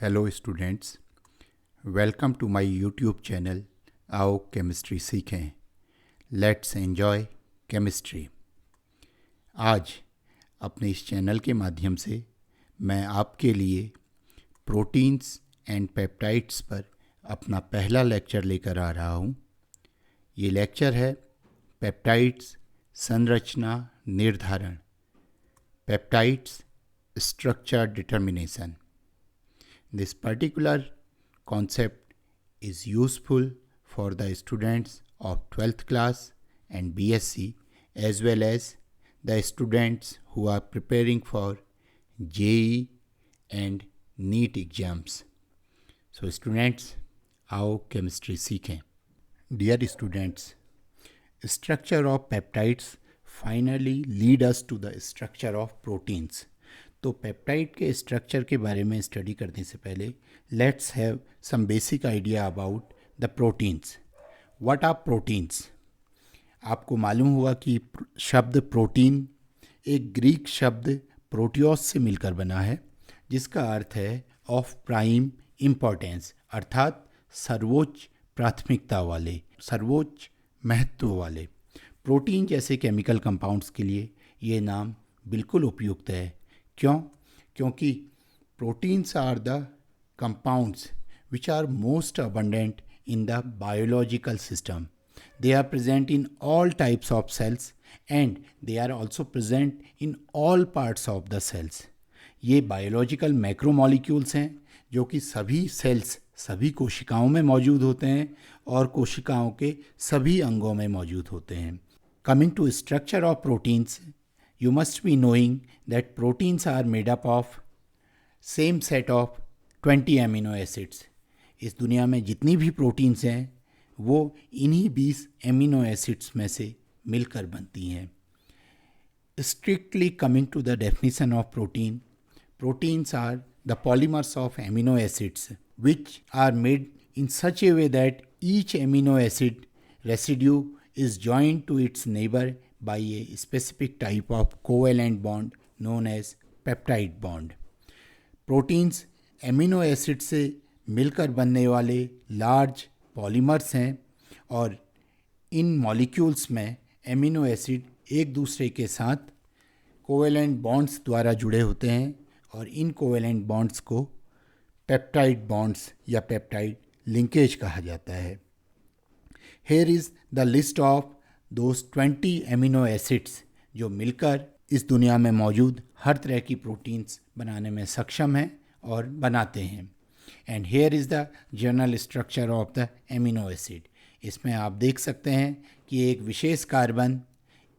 Hello students, welcome to my YouTube channel आओ chemistry सीखें। Let's enjoy chemistry. आज अपने इस चैनल के माध्यम से मैं आपके लिए प्रोटीन्स एंड पेप्टाइड्स पर अपना पहला लेक्चर लेकर आ रहा हूँ। ये लेक्चर है पेप्टाइड्स संरचना निर्धारण, peptides structure determination. This particular concept is useful for the students of 12th class and BSc as well as the students who are preparing for JEE and NEET exams. So students, आओ chemistry सीखें। Dear students, structure of peptides finally lead us to the structure of proteins. तो peptide के structure के बारे में study करने से पहले let's have some basic idea about the proteins. What are proteins? आपको मालूम हुआ कि शब्द प्रोटीन एक ग्रीक शब्द प्रोटियोस से मिलकर बना है, जिसका अर्थ है ऑफ प्राइम इम्पोर्टेंस, अर्थात सर्वोच्च प्राथमिकता वाले, सर्वोच्च महत्व वाले। प्रोटीन जैसे केमिकल कंपाउंड्स के लिए ये नाम बिल्कुल उपयुक्त है। क्यों? क्योंकि proteins are the compounds which are most abundant in the biological system. They are present in all types of cells and they are also present in all parts of the cells. ये biological macromolecules हैं जो कि सभी sales, सभी कोशिकाओं में मौजूद होते हैं और कोशिकाओं के सभी अंगों में मौजूद होते हैं। Coming to structure of proteins, you must be knowing that proteins are made up of same set of 20 amino acids. इस दुनिया में जितनी भी प्रोटीन्स हैं वो इन्हीं 20 एमिनो एसिड्स में से मिलकर बनती हैं। Strictly coming to the definition of protein, proteins are the polymers of amino acids which are made in such a way that each amino acid residue is joined to its neighbor by a specific type of covalent bond known as peptide bond. Proteins amino acid से मिलकर बनने वाले large polymers हैं और इन molecules में amino acid एक दूसरे के साथ कोवेलेंट बॉन्ड्स द्वारा जुड़े होते हैं और इन कोवेलेंट बॉन्ड्स को पेप्टाइड बॉन्ड्स या पेप्टाइड लिंकेज कहा जाता है। Here is the list of those 20 amino acids जो मिलकर इस दुनिया में मौजूद हर तरह की प्रोटीन्स बनाने में सक्षम हैं और बनाते हैं। And here is the general structure of the amino acid. इसमें आप देख सकते हैं कि एक विशेष कार्बन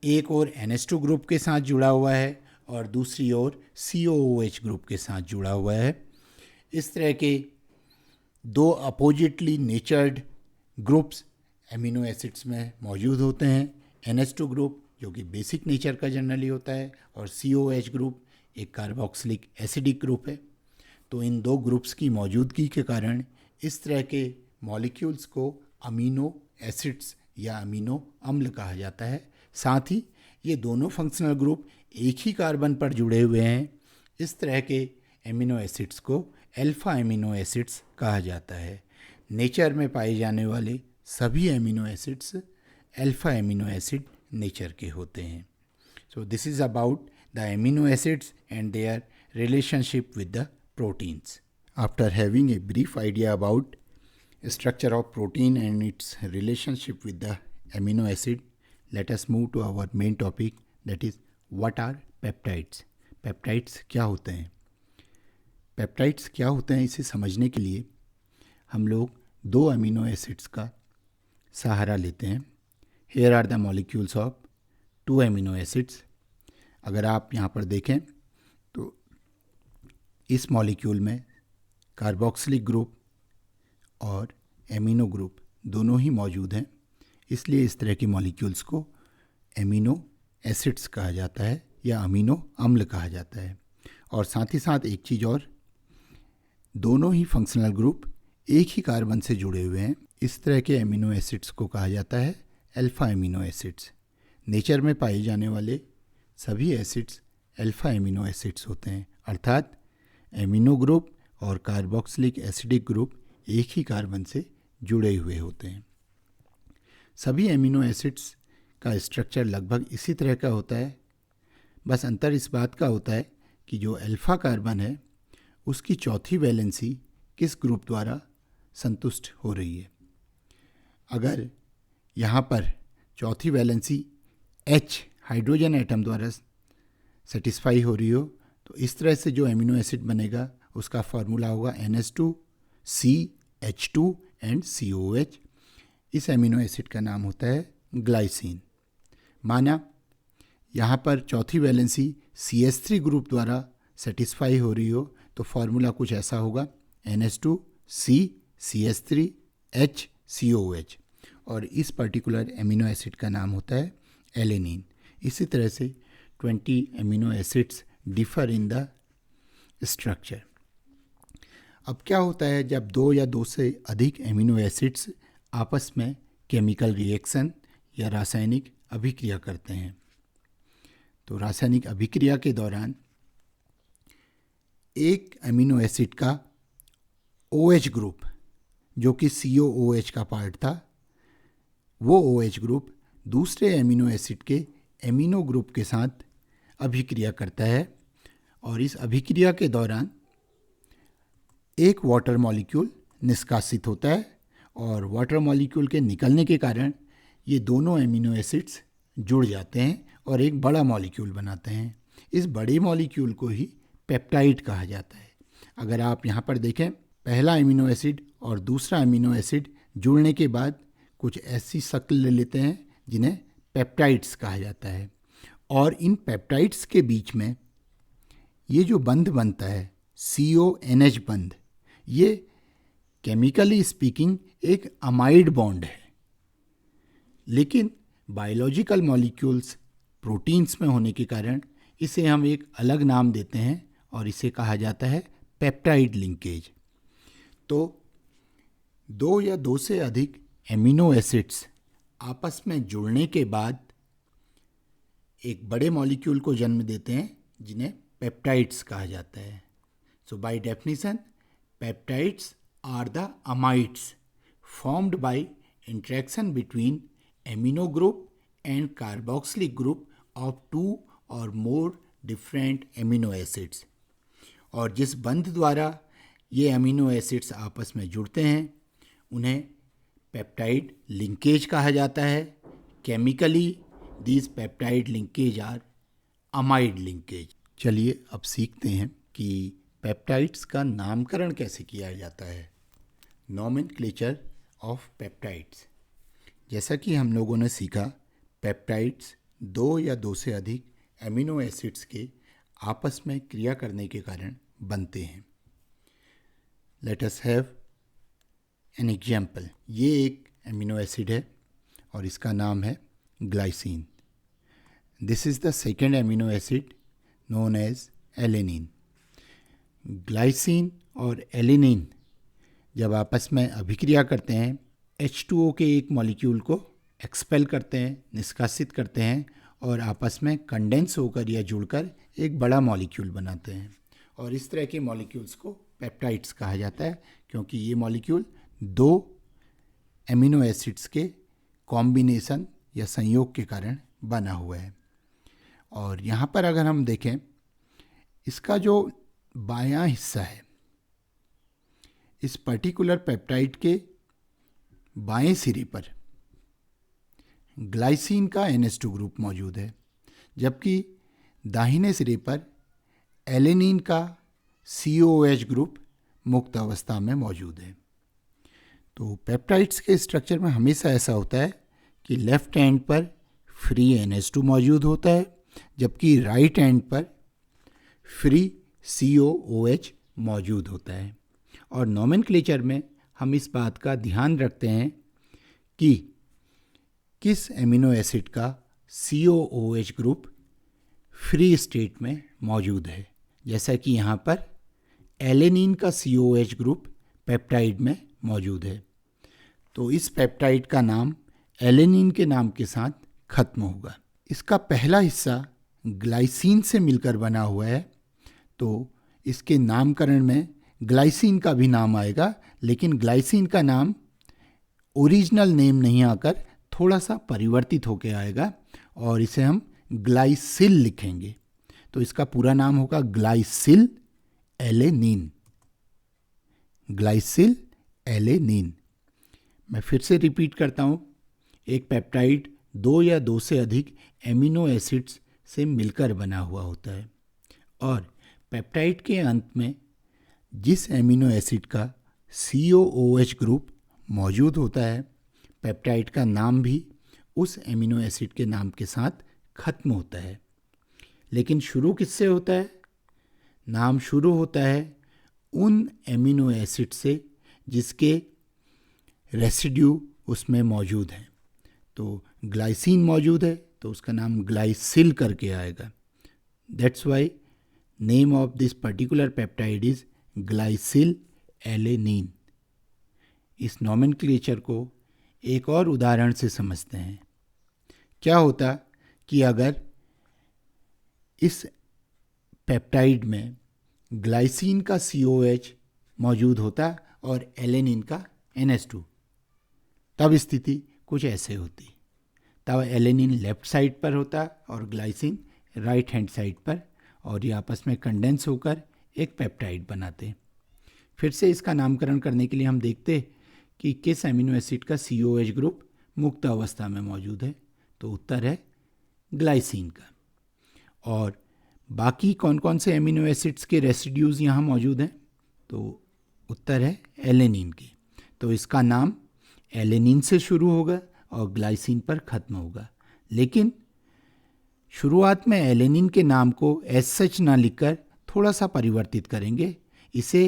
एक और NH2 ग्रुप के साथ जुड़ा हुआ है और दूसरी ओर COOH ग्रुप के साथ जुड़ा हुआ है। इस तरह के दो अपोजिटली नेचर्ड ग्रुप्स एमिनो एसिड्स में मौजूद होते हैं। NH2 ग्रुप जो कि बेसिक नेचर का जनरली होता है और COH ग्रुप एक कार्बोक्सिलिक एसिडिक ग्रुप है। तो इन दो ग्रुप्स की मौजूदगी के कारण इस तरह के मॉलिक्यूल्स को अमीनो एसिड्स या अमीनो अम्ल कहा जाता है। साथ ही ये दोनों फंक्शनल ग्रुप एक ही कार्बन पर जुड़े हुए हैं। इस तरह के एमिनो एसिड्स को अल्फा एमिनो एसिड्स कहा जाता है। नेचर में पाए जाने वाले सभी amino acids alpha amino acid nature के होते हैं। So this is about the amino acids and their relationship with the proteins. After having a brief idea about structure of protein and its relationship with the amino acid, let us move to our main topic, that is what are peptides. Peptides क्या होते हैं? Peptides क्या होते हैं इसे समझने के लिए हम लोग दो अमीनो एसिड्स का सहारा लेते हैं। Here are the molecules of 2 amino acids. अगर आप यहाँ पर देखें तो इस मॉलिक्यूल में कार्बोक्सिलिक ग्रुप और एमिनो ग्रुप दोनों ही मौजूद हैं, इसलिए इस तरह की मॉलिक्यूल्स को एमिनो एसिड्स कहा जाता है या अमीनो अम्ल कहा जाता है। और साथ ही साथ एक चीज़ और, दोनों ही फंक्शनल ग्रुप एक ही कार्बन से जुड़े हुए हैं। इस तरह के एमिनो एसिड्स को कहा जाता है अल्फा एमिनो एसिड्स। नेचर में पाए जाने वाले सभी एसिड्स अल्फा एमिनो एसिड्स होते हैं, अर्थात एमिनो ग्रुप और कार्बोक्सिलिक एसिडिक ग्रुप एक ही कार्बन से जुड़े हुए होते हैं। सभी एमिनो एसिड्स का स्ट्रक्चर लगभग इसी तरह का होता है, बस अंतर इस बात का होता है कि जो अल्फा कार्बन है उसकी चौथी वैलेंसी किस ग्रुप द्वारा संतुष्ट हो रही है। अगर यहाँ पर चौथी वैलेंसी H हाइड्रोजन एटम द्वारा सेटिस्फाई हो रही हो तो इस तरह से जो एमिनो एसिड बनेगा उसका फार्मूला होगा NH2 CH2 एंड COH। इस एमिनो एसिड का नाम होता है ग्लाइसिन। माना यहाँ पर चौथी वैलेंसी CH3 ग्रुप द्वारा सेटिस्फाई हो रही हो तो फार्मूला कुछ ऐसा होगा NH2 C CH3 H COH, और इस पर्टिकुलर एमिनो एसिड का नाम होता है एलेनिन। इसी तरह से 20 amino acids differ in the structure. अब क्या होता है जब दो या दो से अधिक एमिनो एसिड्स आपस में केमिकल रिएक्शन या रासायनिक अभिक्रिया करते हैं। तो रासायनिक अभिक्रिया के दौरान एक एमिनो एसिड का OH ग्रुप जो कि COOH का पार्ट था, वो OH ग्रुप दूसरे एमिनो एसिड के एमिनो ग्रुप के साथ अभिक्रिया करता है, और इस अभिक्रिया के दौरान एक वाटर मॉलिक्यूल निष्कासित होता है, और वाटर मॉलिक्यूल के निकलने के कारण ये दोनों एमिनो एसिड्स जुड़ जाते हैं और एक बड़ा मॉलिक्यूल बनाते हैं। इस बड़े मॉलिक्यूल को ही पेप्टाइड कहा जाता है। अगर आप यहाँ पर देखें, पहला एमिनो एसिड और दूसरा एमिनो एसिड जुड़ने के बाद कुछ ऐसी शक्ल ले लेते हैं जिन्हें पेप्टाइड्स कहा जाता है, और इन पेप्टाइड्स के बीच में ये जो बंध बनता है CONH बंध, ये केमिकली स्पीकिंग एक अमाइड बॉन्ड है, लेकिन बायोलॉजिकल मॉलिक्यूल्स प्रोटीन्स में होने के कारण इसे हम एक अलग नाम देते हैं और इसे कहा जाता है पेप्टाइड लिंकेज। तो दो या दो से अधिक एमिनो एसिड्स आपस में जुड़ने के बाद एक बड़े मॉलिक्यूल को जन्म देते हैं जिन्हें पेप्टाइड्स कहा जाता है। So by definition peptides are the amides formed by interaction between amino group and carboxylic group of two or more different amino acids। और जिस बंध द्वारा ये अमीनो एसिड्स आपस में जुड़ते हैं उन्हें पेप्टाइड लिंकेज कहा जाता है। Chemically these peptide linkage are amide linkage. चलिए अब सीखते हैं कि पेप्टाइड्स का नामकरण कैसे किया जाता है। Nomenclature of peptides. जैसा कि हम लोगों ने सीखा, पेप्टाइड्स दो या दो से अधिक एमिनो एसिड्स के आपस में क्रिया करने के कारण बनते हैं। Let us have an example. ये एक एमिनो एसिड है और इसका नाम है glycine. This is the second amino acid known as alanine. Glycine और एलेनिन जब आपस में अभिक्रिया करते हैं, H2O के एक मॉलिक्यूल को एक्सपेल करते हैं, निष्कासित करते हैं, और आपस में कंडेंस होकर या जुड़कर एक बड़ा मॉलिक्यूल बनाते हैं। और इस तरह के मॉलिक्यूल्स को पेप्टाइड्स कहा जाता है, क्योंकि ये मॉलिक्यूल दो एमिनो एसिड्स के कॉम्बिनेशन या संयोग के कारण बना हुआ है। और यहाँ पर अगर हम देखें, इसका जो बायां हिस्सा है, इस पर्टिकुलर पेप्टाइड के बाएं सिरे पर ग्लाइसिन का NH2 ग्रुप मौजूद है, जबकि दाहिने सिरे पर एलेनिन का COOH ग्रुप मुक्त अवस्था में मौजूद है। तो पेप्टाइड्स के स्ट्रक्चर में हमेशा ऐसा होता है कि लेफ्ट एंड पर फ्री NH2 मौजूद होता है, जबकि राइट एंड पर फ्री COOH मौजूद होता है। और नोमेनक्लेचर में हम इस बात का ध्यान रखते हैं कि किस एमिनो एसिड का COOH ग्रुप फ्री स्टेट में मौजूद है। जैसा कि यहाँ पर एलेनिन का COOH ग्रुप पेप्टाइड में मौजूद है, तो इस पेप्टाइड का नाम एलेनिन के नाम के साथ खत्म होगा। इसका पहला हिस्सा ग्लाइसिन से मिलकर बना हुआ है, तो इसके नामकरण में ग्लाइसिन का भी नाम आएगा, लेकिन ग्लाइसिन का नाम ओरिजिनल नेम नहीं आकर थोड़ा सा परिवर्तित होकर आएगा और इसे हम ग्लाइसिल लिखेंगे। तो इसका पूरा नाम होगा ग्लाइसिल एलेनिन। ग्लाइसिल एलेनिन। मैं फिर से रिपीट करता हूँ, एक पेप्टाइड 2 या 2 से अधिक एमिनो एसिड्स से मिलकर बना हुआ होता है और पेप्टाइड के अंत में जिस एमिनो एसिड का COOH ग्रुप मौजूद होता है, पेप्टाइड का नाम भी उस एमिनो एसिड के नाम के साथ खत्म होता है। लेकिन शुरू किससे होता है? नाम शुरू होता है उन एमिनो एसिड से जिसके रेसिड्यू उसमें मौजूद हैं। तो ग्लाइसिन मौजूद है तो उसका नाम ग्लाइसिल करके आएगा। That's why name of this particular peptide is glycyl alanine. इस नोमेनक्लेचर को एक और उदाहरण से समझते हैं। क्या होता कि अगर इस पेप्टाइड में ग्लाइसिन का COH मौजूद होता और एलेनिन का NH2, तब स्थिति कुछ ऐसे होती। तब एलेनिन लेफ्ट साइड पर होता और ग्लाइसिन राइट हैंड साइड पर, और ये आपस में कंडेंस होकर एक पेप्टाइड बनाते। फिर से इसका नामकरण करने के लिए हम देखते कि किस एमिनो एसिड का COH ग्रुप मुक्त अवस्था में मौजूद है। तो उत्तर है ग्लाइसिन का। और बाकी कौन कौन से एमिनो एसिड्स के रेसिड्यूज़ यहाँ मौजूद हैं? तो उत्तर है एलेनिन की। तो इसका नाम एलेनिन से शुरू होगा और ग्लाइसिन पर खत्म होगा। लेकिन शुरुआत में एलेनिन के नाम को एज सच ना लिखकर थोड़ा सा परिवर्तित करेंगे। इसे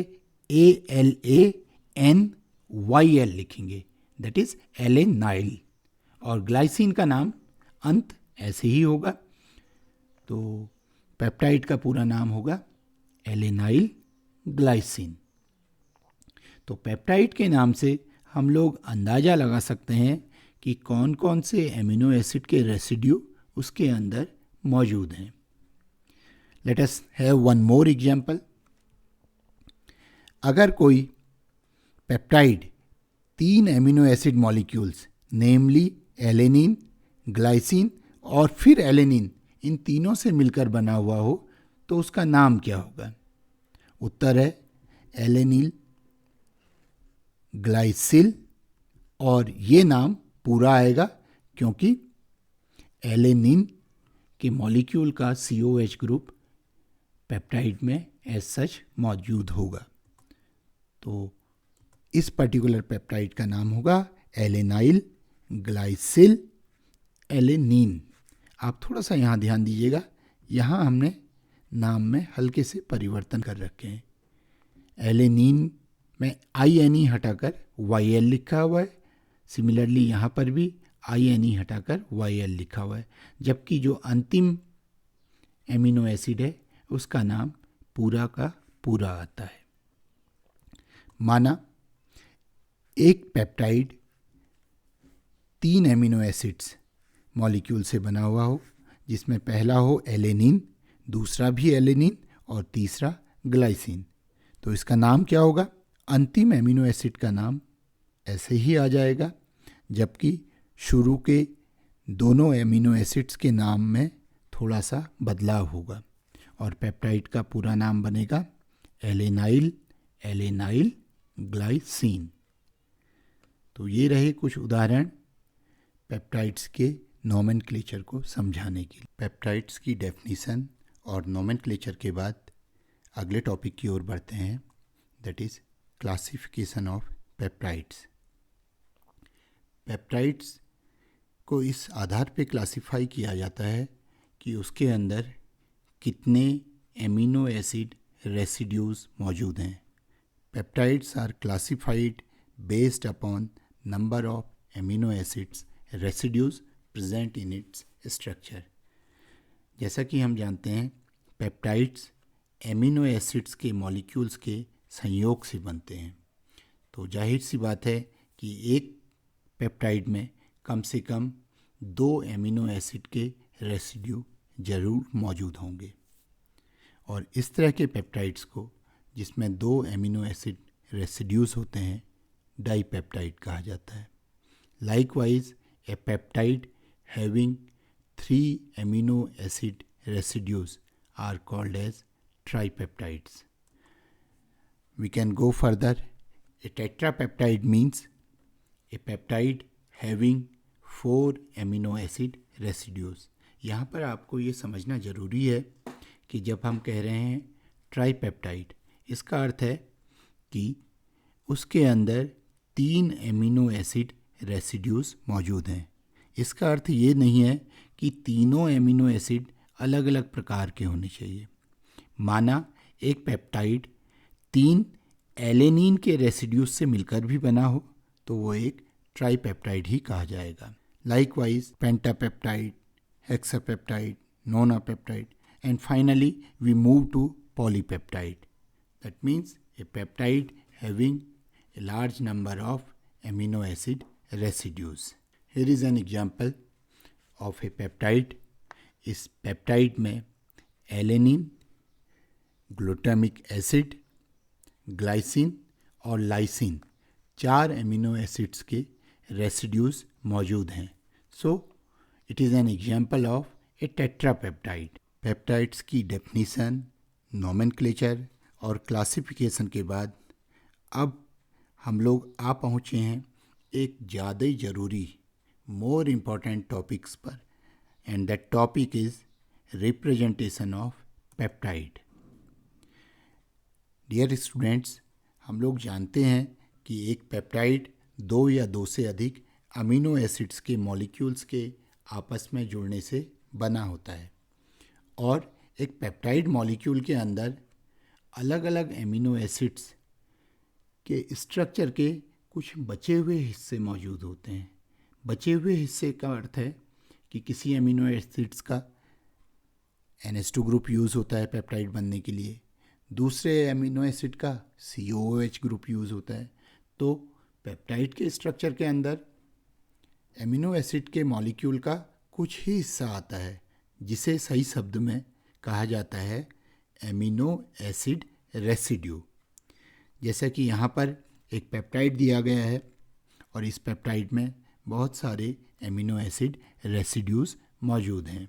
ALANYL लिखेंगे, दैट इज एलेनाइल। और ग्लाइसिन का नाम अंत ऐसे ही होगा। तो पेप्टाइड का पूरा नाम होगा एलेनाइल ग्लाइसिन। तो पेप्टाइड के नाम से हम लोग अंदाज़ा लगा सकते हैं कि कौन कौन से एमिनो एसिड के रेसिड्यू उसके अंदर मौजूद हैं। Let us have one more example. अगर कोई पेप्टाइड 3 एमिनो एसिड मॉलिक्यूल्स नेमली एलेनिन, ग्लाइसिन और फिर एलेनिन, इन तीनों से मिलकर बना हुआ हो तो उसका नाम क्या होगा? उत्तर है एलेनिल ग्लाइसिल। और ये नाम पूरा आएगा क्योंकि एलेनिन के मॉलिक्यूल का COH ग्रुप पेप्टाइड में एज सच मौजूद होगा। तो इस पर्टिकुलर पेप्टाइड का नाम होगा एलेनाइल ग्लाइसिल एलेनिन। आप थोड़ा सा यहाँ ध्यान दीजिएगा, यहाँ हमने नाम में हल्के से परिवर्तन कर रखे हैं। एलेनिन में INE हटाकर YL लिखा हुआ है। सिमिलरली यहाँ पर भी INE हटाकर YL लिखा हुआ है, जबकि जो अंतिम एमिनो एसिड है उसका नाम पूरा का पूरा आता है। माना एक पेप्टाइड 3 एमिनो एसिड्स मॉलिक्यूल से बना हुआ हो, जिसमें पहला हो एलेनिन, दूसरा भी एलेनिन और तीसरा ग्लाइसिन। तो इसका नाम क्या होगा? अंतिम एमिनो एसिड का नाम ऐसे ही आ जाएगा, जबकि शुरू के दोनों एमिनो एसिड्स के नाम में थोड़ा सा बदलाव होगा और पेप्टाइड का पूरा नाम बनेगा एलेनाइल ग्लाइसिन। तो ये रहे कुछ उदाहरण पेप्टाइड्स के नोमेनक्लेचर को समझाने के लिए। पेप्टाइड्स की डेफिनीशन और नोमेनक्लेचर के बाद अगले टॉपिक की ओर बढ़ते हैं, that is classification of peptides. Peptides को इस आधार पे क्लासिफाई किया जाता है कि उसके अंदर कितने एमिनो एसिड रेसिड्यूज मौजूद हैं। Peptides are classified based upon number of amino acids residues present in its structure. जैसा कि हम जानते हैं पेप्टाइड्स एमिनो एसिड्स के मॉलिक्यूल्स के संयोग से बनते हैं। तो जाहिर सी बात है कि एक पेप्टाइड में कम से कम 2 एमिनो एसिड के रेसिड्यू जरूर मौजूद होंगे। और इस तरह के पेप्टाइड्स को जिसमें 2 एमिनो एसिड रेसिड्यूज होते हैं डाइपेप्टाइड कहा जाता है। Likewise a peptide having 3 amino acid residues are called as tripeptides. We can go further. A tetrapeptide means a peptide having 4 amino acid residues. यहाँ पर आपको ये समझना ज़रूरी है कि जब हम कह रहे हैं ट्राइपेप्टाइड, इसका अर्थ है कि उसके अंदर 3 एमिनो एसिड रेसिड्यूज मौजूद हैं। इसका अर्थ ये नहीं है कि तीनों एमिनो एसिड अलग अलग प्रकार के होने चाहिए। माना एक पेप्टाइड 3 एलेनिन के रेसिड्यूज से मिलकर भी बना हो तो वो एक ट्राइपेप्टाइड ही कहा जाएगा। Likewise pentapeptide, hexapeptide, nonapeptide and finally we move to polypeptide. That means a peptide having a large number of amino acid residues. Here is an example of a peptide. इस पेप्टाइड में alanine, glutamic acid, glycine और lysine 4 amino acids के residues मौजूद हैं। So it is an example of a tetrapeptide. Peptides की definition, nomenclature और classification के बाद अब हम लोग आ पहुँचे हैं एक ज़्यादा ही ज़रूरी, मोर इम्पॉर्टेंट टॉपिक्स पर, and that topic is representation of peptide. Dear students, हम लोग जानते हैं कि एक पेप्टाइड 2 या 2 से अधिक अमीनो एसिड्स के मॉलिक्यूल्स के आपस में जुड़ने से बना होता है और एक पेप्टाइड मॉलिक्यूल के अंदर अलग अलग एमिनो एसिड्स के स्ट्रक्चर के कुछ बचे हुए हिस्से मौजूद होते हैं। बचे हुए हिस्से का अर्थ है कि किसी एमिनो एसिड्स का NH2 ग्रुप यूज़ होता है पेप्टाइड बनने के लिए, दूसरे एमिनो एसिड का COOH ग्रुप यूज़ होता है। तो पेप्टाइड के स्ट्रक्चर के अंदर एमिनो एसिड के मॉलिक्यूल का कुछ ही हिस्सा आता है जिसे सही शब्द में कहा जाता है एमिनो एसिड रेसिड्यू। जैसा कि यहाँ पर एक पेप्टाइड दिया गया है और इस पेप्टाइड में बहुत सारे एमिनो एसिड रेसिड्यूज मौजूद हैं।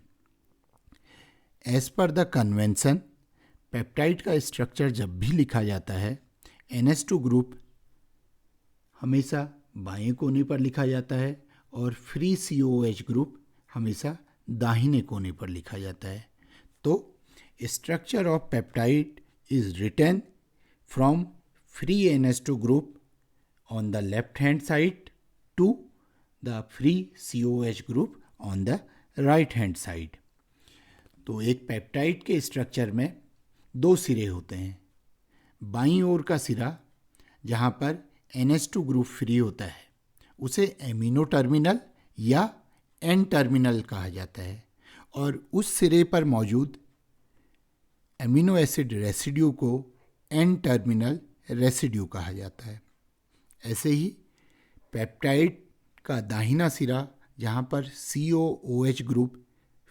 As per the convention, peptide का स्ट्रक्चर जब भी लिखा जाता है NH2 ग्रुप हमेशा बाएं कोने पर लिखा जाता है और फ्री COOH ग्रुप हमेशा दाहिने कोने पर लिखा जाता है। तो structure of peptide is written from free NH2 group on the left hand side to the free COOH group on the right hand side. तो एक पेप्टाइड के स्ट्रक्चर में 2 सिरे होते हैं। बाईं ओर का सिरा जहाँ पर NH2 ग्रुप फ्री होता है उसे एमिनो टर्मिनल या एन टर्मिनल कहा जाता है और उस सिरे पर मौजूद एमिनो एसिड रेसिड्यू को एन टर्मिनल रेसिड्यू कहा जाता है। ऐसे ही पेप्टाइड का दाहिना सिरा जहाँ पर COOH ग्रुप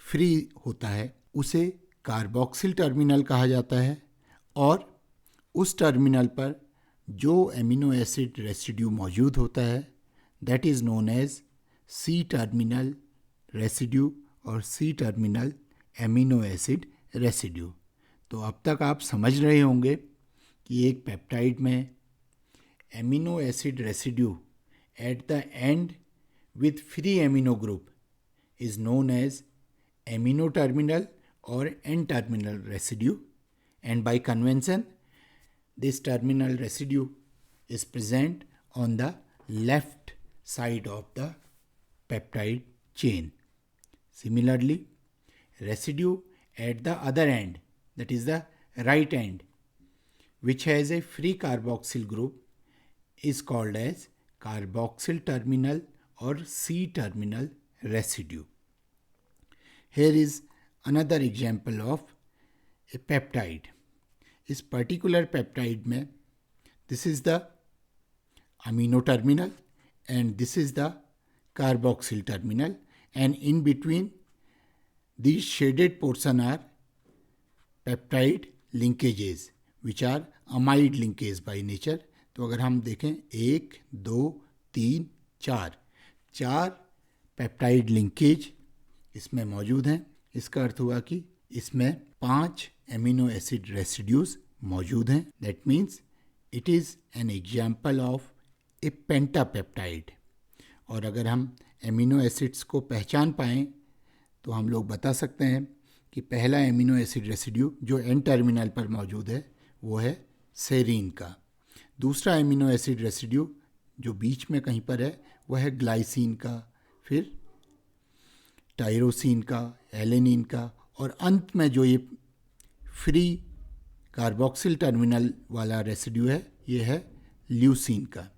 फ्री होता है उसे कार्बोक्सिल टर्मिनल कहा जाता है और उस टर्मिनल पर जो एमिनो एसिड रेसिड्यू मौजूद होता है that is known as C terminal residue और C terminal amino acid residue. तो अब तक आप समझ रहे होंगे कि एक पेप्टाइड में amino acid residue at the end with free amino group is known as amino terminal or N-terminal residue, and by convention this terminal residue is present on the left side of the peptide chain. Similarly, residue at the other end, that is the right end, which has a free carboxyl group is called as carboxyl terminal or C terminal residue. Here is another example of a peptide. इस particular peptide में this is the amino terminal and this is the carboxyl terminal, and in between these shaded portion are peptide linkages which are amide linkage by nature. तो अगर हम देखें 1, 2, 3, 4 peptide linkage इसमें मौजूद हैं। इसका अर्थ हुआ कि इसमें 5 एमिनो एसिड रेसिड्यूज मौजूद हैं। That means it is an example of a pentapeptide. और अगर हम एमिनो एसिड्स को पहचान पाएँ तो हम लोग बता सकते हैं कि पहला एमिनो एसिड रेसिड्यू जो एन टर्मिनल पर मौजूद है वो है सेरीन का। दूसरा एमिनो एसिड रेसिड्यू जो बीच में कहीं पर है वह है ग्लाइसिन का, फिर टायरोसिन का, एलेनिन का, और अंत में जो ये फ्री कार्बोक्सिल टर्मिनल वाला रेसिड्यू है ये है ल्यूसीन का।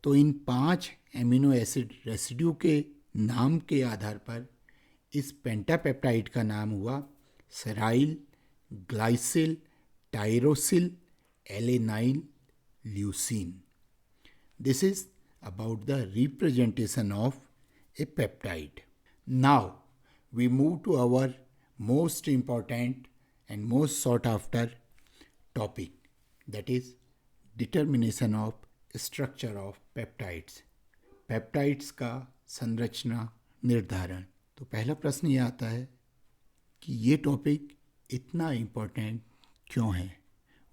तो इन 5 एमिनो एसिड रेसिड्यू के नाम के आधार पर इस पेंटापेप्टाइड का नाम हुआ seryl glycyl tyrosyl alanyl leucine. This is about the representation of a peptide. Now we move to our most important and most sought after topic, that is determination of structure of peptides. Peptides का संरचना निर्धारण। तो पहला प्रश्न ये आता है कि ये टॉपिक इतना इम्पोर्टेंट क्यों है?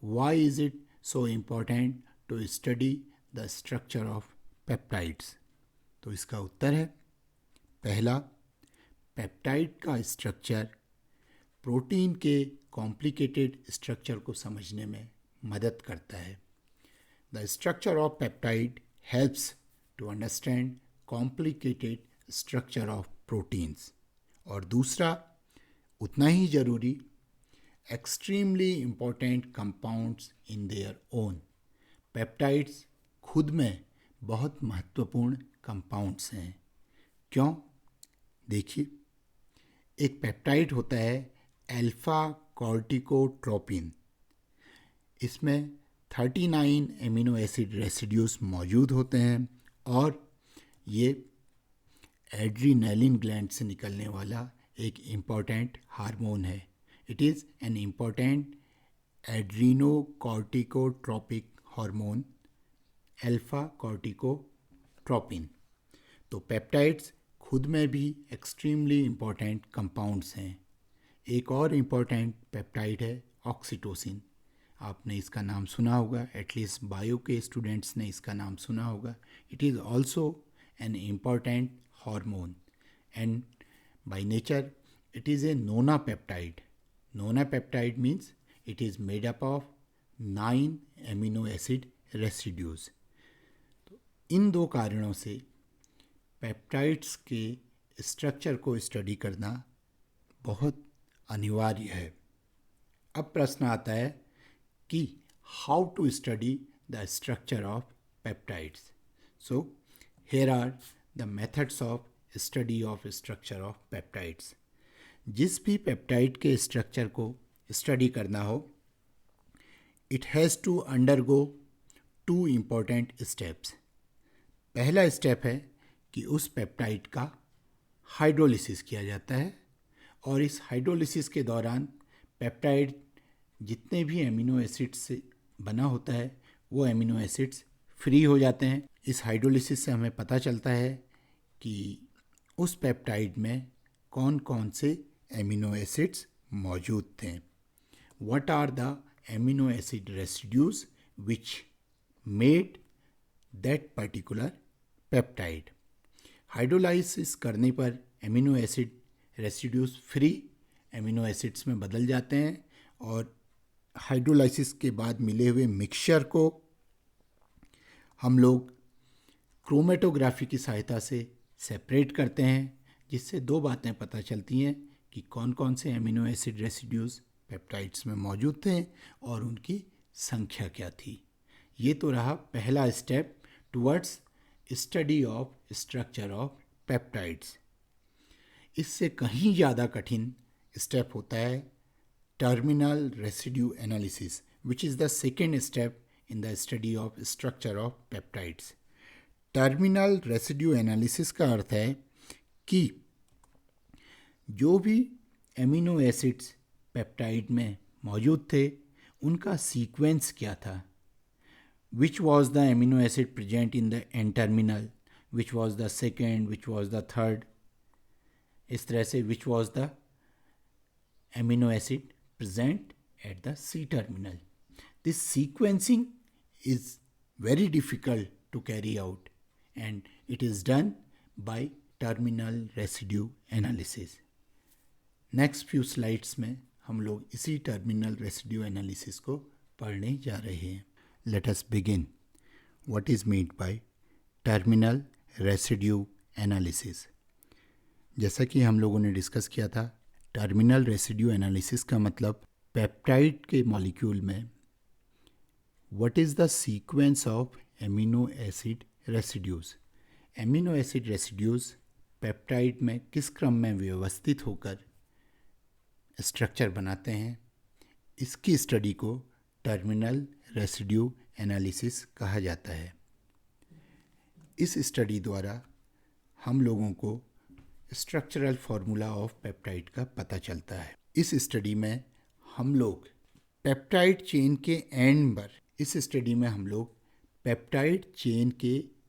Why is it so important to study the structure of peptides? तो इसका उत्तर है पहला, पेप्टाइड का स्ट्रक्चर प्रोटीन के कॉम्प्लिकेटेड स्ट्रक्चर को समझने में मदद करता है। The structure of peptide helps to understand complicated structure of proteins. और दूसरा, उतना ही जरूरी, extremely important compounds in their own. Peptides खुद में बहुत महत्वपूर्ण कंपाउंड्स हैं। क्यों? देखिए, एक पेप्टाइड होता है अल्फा कॉर्टिकोट्रोपिन। इसमें 39 एमिनो एसिड रेसिड्यूज मौजूद होते हैं और ये एड्रीनलिन ग्लैंड से निकलने वाला एक इम्पॉर्टेंट हार्मोन है। It is an important adrenocorticotropic hormone alpha corticotropin. तो पेप्टाइड्स खुद में भी एक्सट्रीमली इम्पॉर्टेंट कंपाउंड्स हैं। एक और इम्पॉर्टेंट पेप्टाइड है ऑक्सीटोसिन। आपने इसका नाम सुना होगा, एटलीस्ट बायो के स्टूडेंट्स ने इसका नाम सुना होगा। It is also an important hormone and by nature it is a nonapeptide. Nonapeptide means it is made up of 9 amino acid residues. तो इन दो कारणों से पेप्टाइड्स के स्ट्रक्चर को स्टडी करना बहुत अनिवार्य है। अब प्रश्न आता है कि how to study the structure of peptides. So here are the methods of study of structure of peptides. जिस भी पेप्टाइड के स्ट्रक्चर को स्टडी करना हो, it has to undergo 2 important steps. पहला स्टेप है कि उस पेप्टाइड का हाइड्रोलिसिस किया जाता है और इस हाइड्रोलिसिस के दौरान पेप्टाइड जितने भी एमिनो एसिड्स से बना होता है वो एमिनो एसिड्स फ्री हो जाते हैं। इस हाइड्रोलिसिस से हमें पता चलता है कि उस पेप्टाइड में कौन कौन से एमिनो एसिड्स मौजूद थे। What are the amino acid residues which made that particular peptide. Hydrolysis करने पर amino acid residues free amino acids में बदल जाते हैं और हाइड्रोलाइसिस के बाद मिले हुए मिक्सचर को हम लोग क्रोमेटोग्राफी की सहायता से सेपरेट करते हैं, जिससे 2 बातें पता चलती हैं कि कौन कौन से एमिनो एसिड रेसिड्यूज पेप्टाइड्स में मौजूद थे और उनकी संख्या क्या थी। ये तो रहा पहला step towards study of structure of peptides. इससे कहीं ज़्यादा कठिन स्टेप होता है terminal residue analysis, which is the second step in the study of structure of peptides. Terminal residue analysis का अर्थ है कि जो भी एमिनो एसिड्स पेप्टाइड में मौजूद थे उनका सीक्वेंस क्या था, which was the amino acid present in the N terminal, which was the second, which was the third, इस तरह से which was the amino acid present at the C terminal. This sequencing is very difficult to carry out and it is done by terminal residue analysis. Next few slides में हम लोग इसी terminal residue analysis को पढ़ने जा रहे हैं. Let us begin. What is meant by terminal residue analysis? जैसा कि हम लोगों ने डिस्कस किया था, टर्मिनल रेसिड्यू एनालिसिस का मतलब पेप्टाइड के मॉलिक्यूल में what is the sequence of amino acid residues. Amino acid residues peptide में किस क्रम में व्यवस्थित होकर स्ट्रक्चर बनाते हैं, इसकी स्टडी को टर्मिनल रेसिड्यू एनालिसिस कहा जाता है. इस स्टडी द्वारा हम लोगों को स्ट्रक्चरल फार्मूला ऑफ पेप्टाइड का पता चलता है. इस स्टडी में हम लोग पेप्टाइड चेन के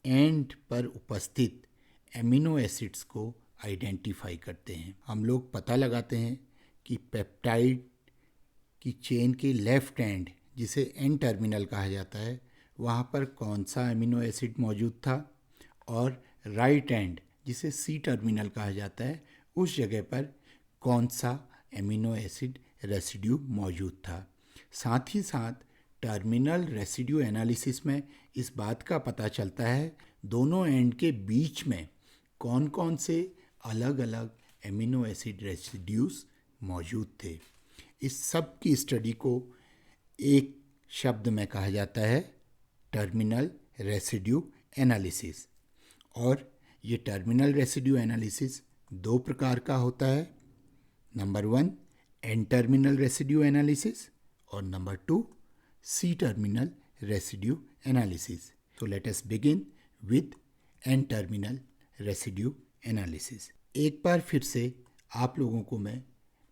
एंड पर उपस्थित एमिनो एसिड्स को आइडेंटिफाई करते हैं. हम लोग पता लगाते हैं कि पेप्टाइड की चेन के लेफ्ट एंड, जिसे एन टर्मिनल कहा जाता है, वहाँ पर कौन सा एमिनो एसिड मौजूद था, और राइट एंड, जिसे सी टर्मिनल कहा जाता है, उस जगह पर कौन सा एमिनो एसिड रेसिड्यू मौजूद था. साथ ही साथ टर्मिनल रेसिड्यू एनालिसिस में इस बात का पता चलता है दोनों एंड के बीच में कौन कौन से अलग अलग एमिनो एसिड रेसिड्यूज मौजूद थे. इस सब की स्टडी को एक शब्द में कहा जाता है टर्मिनल रेसिड्यू एनालिसिस. और ये टर्मिनल रेसिड्यू एनालिसिस दो प्रकार का होता है. Number 1 N terminal residue analysis और number 2 C terminal residue analysis. तो let us begin with N terminal residue analysis. एक बार फिर से आप लोगों को मैं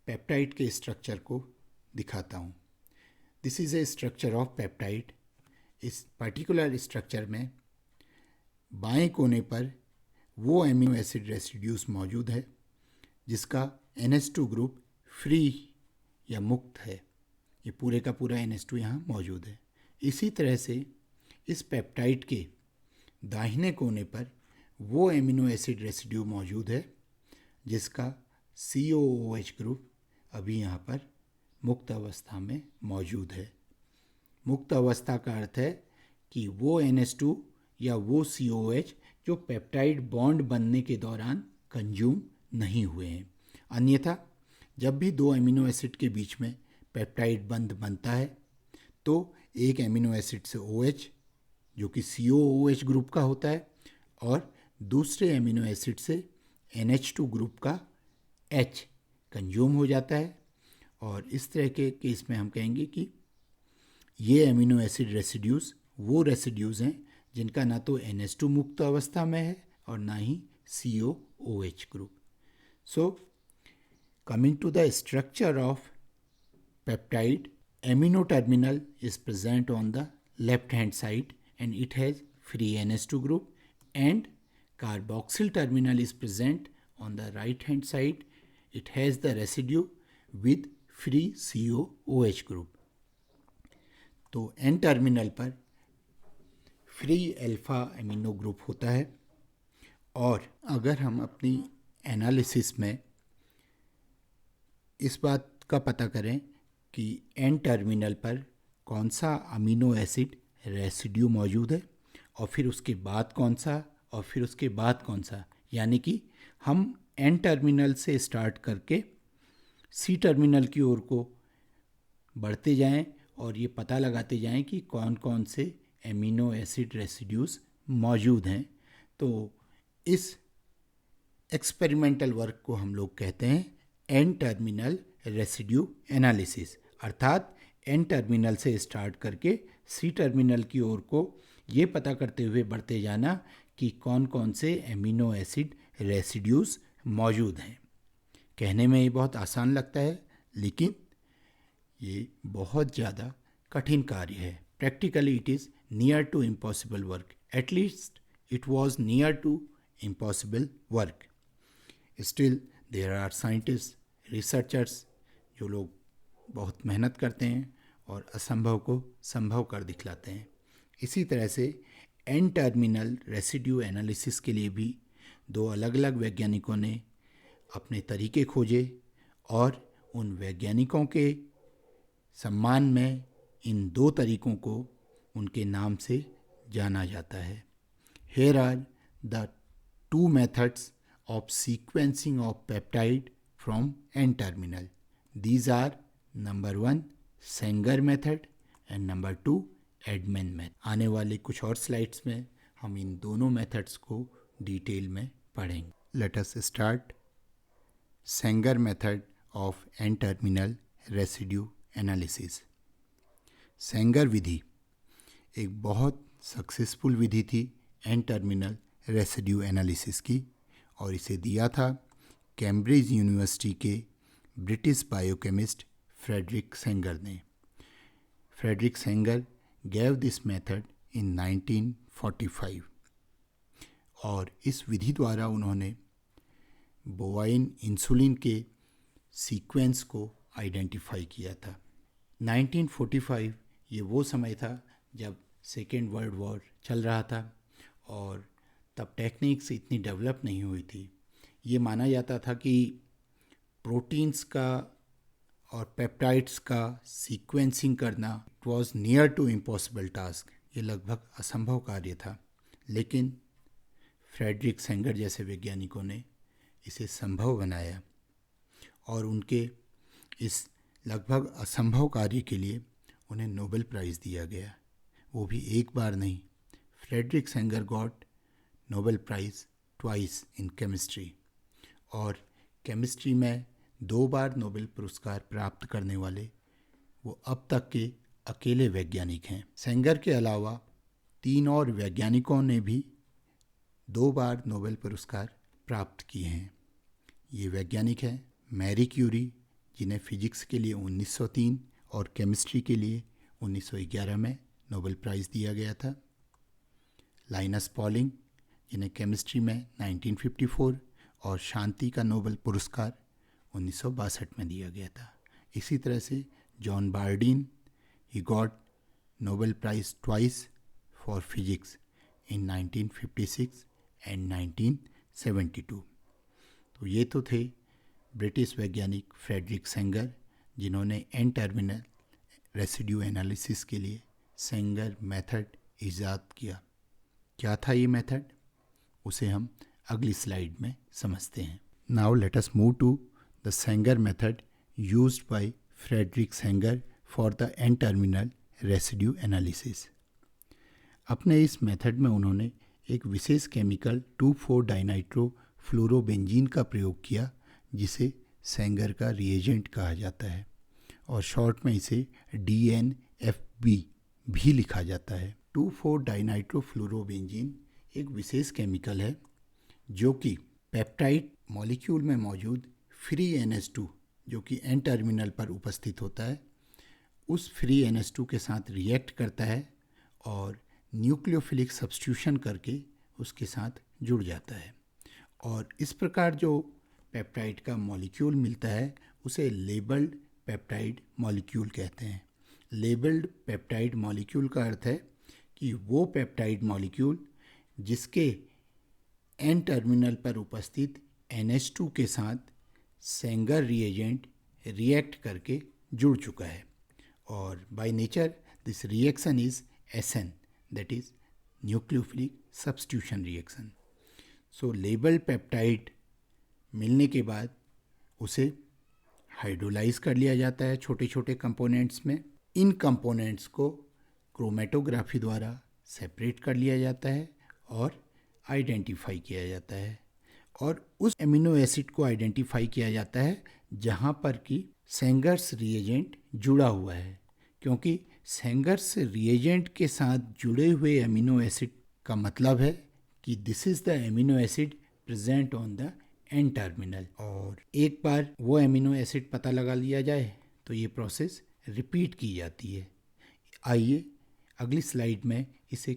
पेप्टाइड के स्ट्रक्चर को दिखाता हूँ. This is a structure of peptide. इस पर्टिकुलर स्ट्रक्चर में बाएं कोने पर वो एमिनो एसिड रेसिड्यूज मौजूद है जिसका NH2 ग्रुप फ्री या मुक्त है. ये पूरे का पूरा NH2 यहाँ मौजूद है. इसी तरह से इस पेप्टाइड के दाहिने कोने पर वो एमिनो एसिड रेसिड्यू मौजूद है जिसका COOH ग्रुप अभी यहाँ पर मुक्त अवस्था में मौजूद है. मुक्त अवस्था का अर्थ है कि वो NH2 या वो COOH जो पेप्टाइड बॉन्ड बनने के दौरान कंज्यूम नहीं हुए हैं. अन्यथा जब भी दो एमिनो एसिड के बीच में पेप्टाइड बंध बनता है तो एक एमिनो एसिड से OH जो कि COOH ग्रुप का होता है और दूसरे एमिनो एसिड से NH2 ग्रुप का H कंज्यूम हो जाता है. और इस तरह के केस में हम कहेंगे कि ये एमिनो एसिड रेसिड्यूज़ वो रेसिड्यूज़ हैं जिनका ना तो NH2 मुक्त अवस्था में है और ना ही COOH group. So coming to the structure of peptide, amino terminal is present on the left hand side and it has free NH2 group, and carboxyl terminal is present on the right hand side. It has the residue with free COOH group. तो N terminal पर free alpha amino group होता है. और अगर हम अपनी analysis में इस बात का पता करें कि N टर्मिनल पर कौन सा अमीनो एसिड रेसिड्यू मौजूद है और फिर उसके बाद कौन सा और फिर उसके बाद कौन सा, यानी कि हम N टर्मिनल से स्टार्ट करके C टर्मिनल की ओर को बढ़ते जाएं और ये पता लगाते जाएं कि कौन कौन से एमिनो एसिड रेसिड्यूज़ मौजूद हैं. तो इस एक्सपेरिमेंटल वर्क को हम लोग कहते हैं N टर्मिनल रेसिड्यू एनालिसिस. अर्थात N टर्मिनल से स्टार्ट करके C टर्मिनल की ओर को ये पता करते हुए बढ़ते जाना कि कौन कौन से एमिनो एसिड रेसिड्यूज़ मौजूद हैं. कहने में ये बहुत आसान लगता है लेकिन ये बहुत ज़्यादा कठिन कार्य है. Practically it is near to impossible work. At least it was near to impossible work. Still there are scientists, researchers जो लोग बहुत मेहनत करते हैं और असंभव को संभव कर दिखलाते हैं. इसी तरह से एन टर्मिनल रेसिड्यू एनालिसिस के लिए भी दो अलग अलग वैज्ञानिकों ने अपने तरीके खोजे और उन वैज्ञानिकों के सम्मान में इन दो तरीकों को उनके नाम से जाना जाता है. Here are the two methods of sequencing of peptide from N-terminal. These are number 1 Sanger method and number 2 Edman method. आने वाले कुछ और स्लाइड्स में हम इन दोनों मेथड्स को डिटेल में पढ़ेंगे. Let us start Sanger method of N-terminal residue analysis. Sengar विधि एक बहुत सक्सेसफुल विधि थी एन टर्मिनल रेसिड्यू एनालिसिस की और इसे दिया था कैम्ब्रिज यूनिवर्सिटी के ब्रिटिश बायोकेमिस्ट फ्रेडरिक सेंगर ने. Frederick Sanger gave this method in 1945 और इस विधि द्वारा उन्होंने बोवाइन इंसुलिन के सीक्वेंस को आइडेंटिफाई किया था. 1945 ये वो समय था जब सेकेंड वर्ल्ड वॉर चल रहा था और तब टेक्निक्स इतनी डेवलप नहीं हुई थी. ये माना जाता था कि प्रोटीन्स का और पेप्टाइड्स का सीक्वेंसिंग करना it was near to impossible task. ये लगभग असंभव कार्य था, लेकिन फ्रेडरिक सेंगर जैसे वैज्ञानिकों ने इसे संभव बनाया और उनके इस लगभग असंभव कार्य के लिए उन्हें नोबेल प्राइज़ दिया गया. वो भी एक बार नहीं. Frederick Sanger got Nobel prize twice in chemistry और केमिस्ट्री में 2 बार नोबेल पुरस्कार प्राप्त करने वाले वो अब तक के अकेले वैज्ञानिक हैं. सेंगर के अलावा 3 और वैज्ञानिकों ने भी 2 बार नोबेल पुरस्कार प्राप्त किए हैं. ये वैज्ञानिक हैं मैरी क्यूरी, जिन्हें फिजिक्स के लिए 1903 और केमिस्ट्री के लिए 1911 में नोबेल प्राइज़ दिया गया था. लाइनस पॉलिंग, जिन्हें केमिस्ट्री में 1954 और शांति का नोबेल पुरस्कार 1962 में दिया गया था. इसी तरह से John Bardeen, he got Nobel prize twice for physics in 1956 and 1972. तो ये तो थे ब्रिटिश वैज्ञानिक फ्रेडरिक सेंगर, जिन्होंने एन टर्मिनल रेसिड्यू एनालिसिस के लिए सेंगर मेथड ईजाद किया. क्या था ये मेथड, उसे हम अगली स्लाइड में समझते हैं. Now let us move to the Sanger method used by Frederick Sanger for the N terminal residue analysis. अपने इस मेथड में उन्होंने एक विशेष केमिकल 2,4-डाइनाइट्रोफ्लोरोबेंजीन का प्रयोग किया, जिसे सेंगर का रिएजेंट कहा जाता है और शॉर्ट में इसे DNFB भी लिखा जाता है. 2,4-डाइनाइट्रोफ्लोरोबेंजीन एक विशेष केमिकल है जो कि पेप्टाइड मॉलिक्यूल में मौजूद फ्री NH2 जो कि एन टर्मिनल पर उपस्थित होता है, उस फ्री NH2 के साथ रिएक्ट करता है और न्यूक्लियोफिलिक सब्स्टिट्यूशन करके उसके साथ जुड़ जाता है. और इस प्रकार जो पेप्टाइड का मॉलिक्यूल मिलता है उसे लेबल्ड पेप्टाइड मॉलिक्यूल कहते हैं. लेबल्ड पेप्टाइड मॉलिक्यूल का अर्थ है कि वो पेप्टाइड मॉलिक्यूल जिसके एन टर्मिनल पर उपस्थित NH2 के साथ सेंगर रिएजेंट रिएक्ट करके जुड़ चुका है. और by nature this reaction is SN, that is nucleophilic substitution reaction. So labelled peptide मिलने के बाद उसे हाइड्रोलाइज कर लिया जाता है छोटे छोटे कंपोनेंट्स में. इन कंपोनेंट्स को क्रोमेटोग्राफी द्वारा सेपरेट कर लिया जाता है और आइडेंटिफाई किया जाता है. और उस एमिनो एसिड को आइडेंटिफाई किया जाता है जहाँ पर कि सेंगर्स रिएजेंट जुड़ा हुआ है, क्योंकि सेंगर्स रिएजेंट के साथ जुड़े हुए एमिनो एसिड का मतलब है कि this is the amino acid present on the N terminal. और एक बार वो एमिनो एसिड पता लगा लिया जाए तो ये प्रोसेस रिपीट की जाती है. आइए अगली स्लाइड में इसे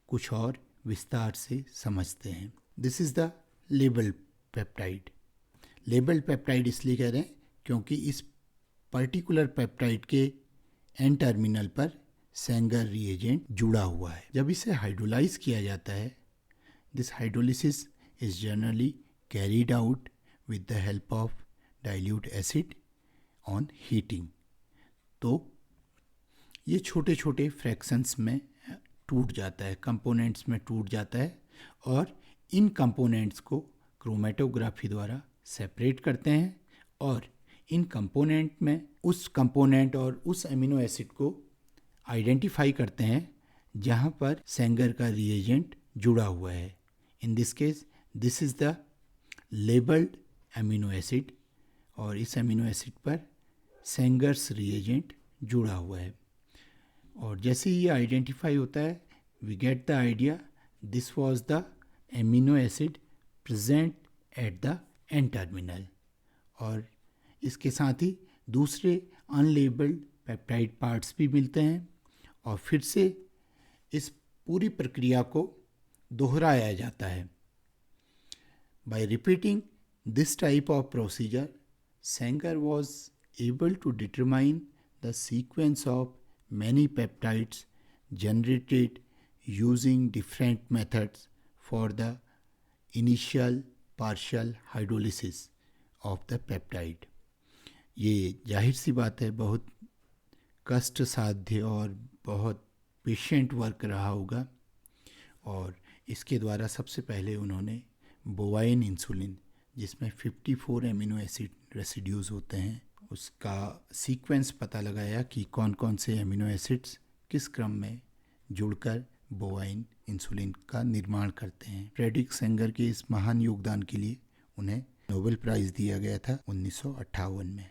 कुछ और विस्तार से समझते हैं। This is the labelled peptide. Labelled peptide इसलिए कह रहे हैं क्योंकि इस पर्टिकुलर पेप्टाइड के एन टर्मिनल पर सेंगर रिएजेंट जुड़ा हुआ है। जब इसे हाइड्रोलाइज किया जाता है, this hydrolysis is generally carried out with the help of dilute acid on heating. तो ये छोटे छोटे फ्रैक्शंस में टूट जाता है, कंपोनेंट्स में टूट जाता है, और इन कंपोनेंट्स को क्रोमेटोग्राफी द्वारा सेपरेट करते हैं और इन कंपोनेंट में उस कंपोनेंट और उस एमिनो एसिड को आइडेंटिफाई करते हैं जहाँ पर सेंगर का रिएजेंट जुड़ा हुआ है। In this case this is the labelled amino acid, और इस एमिनो एसिड पर सेंगर्स रिएजेंट जुड़ा हुआ है। और जैसे ही ये आइडेंटिफाई होता है, we get the idea this was the amino acid present at the N terminal. और इसके साथ ही दूसरे अनलेबल्ड पेप्टाइड पार्ट्स भी मिलते हैं, और फिर से इस पूरी प्रक्रिया को दोहराया जाता है। By repeating this type of procedure, Sanger was able to determine the sequence of many peptides generated using different methods for the initial partial hydrolysis of the peptide। ये जाहिर सी बात है बहुत कष्ट साध्य और बहुत पेशेंट वर्क रहा होगा, और इसके द्वारा सबसे पहले उन्होंने बोवाइन इंसुलिन, जिसमें 54 एमिनो एसिड रेसिड्यूज़ होते हैं, उसका सीक्वेंस पता लगाया कि कौन कौन से एमिनो एसिड्स किस क्रम में जुड़कर बोवाइन इंसुलिन का निर्माण करते हैं। फ्रेडरिक सेंगर के इस महान योगदान के लिए उन्हें नोबेल प्राइज़ दिया गया था 1958 में।